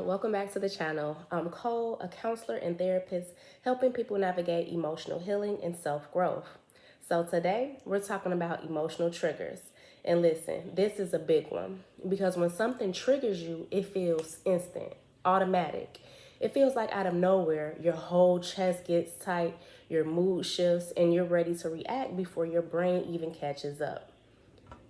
welcome back to the channel. I'm Cole, a counselor and therapist helping people navigate emotional healing and self-growth. So today we're talking about emotional triggers. And listen, this is a big one because when something triggers you, it feels instant, automatic. It feels like out of nowhere, your whole chest gets tight, your mood shifts, and you're ready to react before your brain even catches up.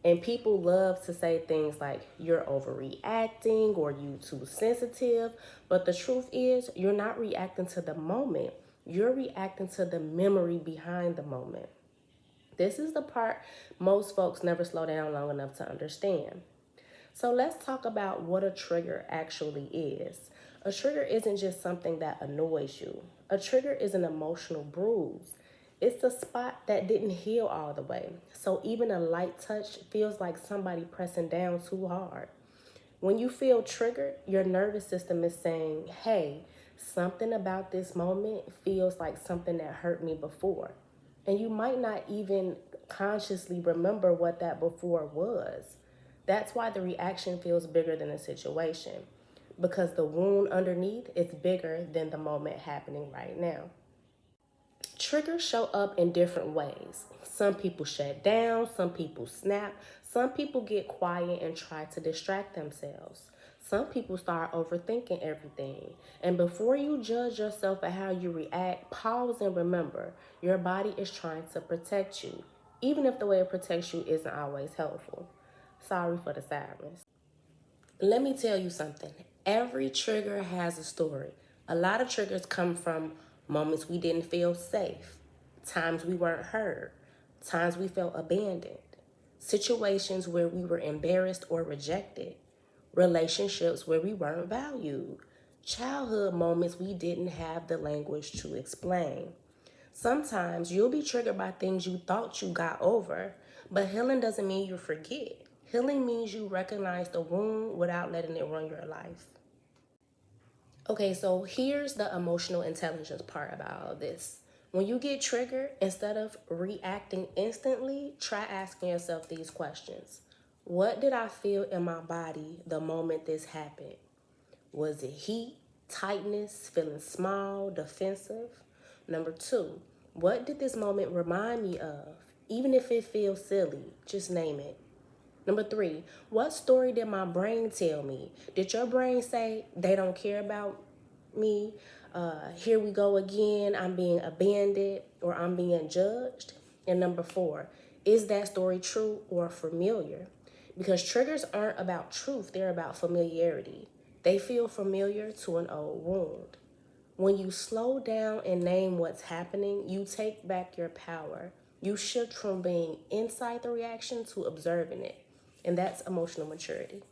And people love to say things like, you're overreacting or you too sensitive. But the truth is, you're not reacting to the moment. You're reacting to the memory behind the moment. This is the part most folks never slow down long enough to understand. So let's talk about what a trigger actually is. A trigger isn't just something that annoys you. A trigger is an emotional bruise. It's the spot that didn't heal all the way. So even a light touch feels like somebody pressing down too hard. When you feel triggered, your nervous system is saying, hey, something about this moment feels like something that hurt me before. And you might not even consciously remember what that before was. That's why the reaction feels bigger than the situation, because the wound underneath is bigger than the moment happening right now. Triggers show up in different ways. Some people shut down, some people snap, some people get quiet and try to distract themselves. Some people start overthinking everything. And before you judge yourself at how you react, pause and remember your body is trying to protect you, even if the way it protects you isn't always helpful. Sorry for the silence. Let me tell you something. Every trigger has a story. A lot of triggers come from moments we didn't feel safe, times we weren't heard, times we felt abandoned, situations where we were embarrassed or rejected, relationships where we weren't valued, childhood moments we didn't have the language to explain. Sometimes you'll be triggered by things you thought you got over, but healing doesn't mean you forget. Healing means you recognize the wound without letting it run your life. Okay, so here's the emotional intelligence part about all this. When you get triggered, instead of reacting instantly, try asking yourself these questions. What did I feel in my body the moment this happened? Was it heat, tightness, feeling small, defensive? Number two, what did this moment remind me of? Even if it feels silly, just name it. Number three, what story did my brain tell me? Did your brain say they don't care about me? Here we go again, I'm being abandoned or I'm being judged? And number four, is that story true or familiar? Because triggers aren't about truth, they're about familiarity. They feel familiar to an old wound. When you slow down and name what's happening, you take back your power. You shift from being inside the reaction to observing it. And that's emotional maturity.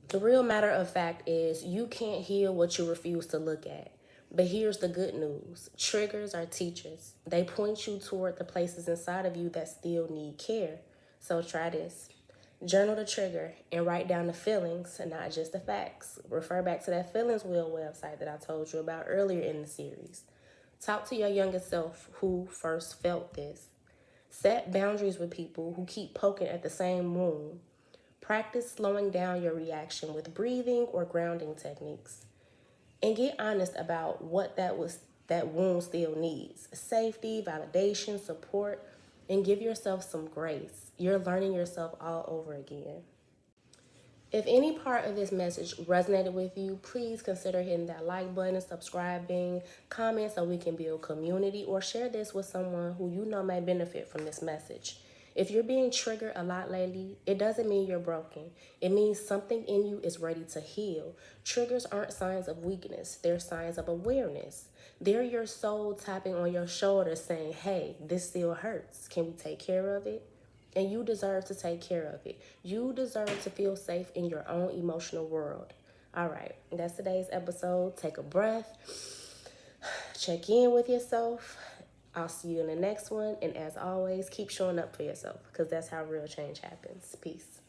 The real matter of fact is you can't heal what you refuse to look at. But here's the good news. Triggers are teachers. They point you toward the places inside of you that still need care. So try this. Journal the trigger and write down the feelings and not just the facts. Refer back to that feelings wheel website that I told you about earlier in the series. Talk to your younger self who first felt this. Set boundaries with people who keep poking at the same wound. Practice slowing down your reaction with breathing or grounding techniques. And get honest about what that wound still needs. Safety, validation, support, and give yourself some grace. You're learning yourself all over again. If any part of this message resonated with you, please consider hitting that like button, subscribing, comment so we can build community, or share this with someone who you know may benefit from this message. If you're being triggered a lot lately, it doesn't mean you're broken. It means something in you is ready to heal. Triggers aren't signs of weakness, they're signs of awareness. They're your soul tapping on your shoulder saying, hey, this still hurts. Can we take care of it? And you deserve to take care of it. You deserve to feel safe in your own emotional world. All right, that's today's episode. Take a breath, check in with yourself. I'll see you in the next one. And as always, keep showing up for yourself because that's how real change happens. Peace.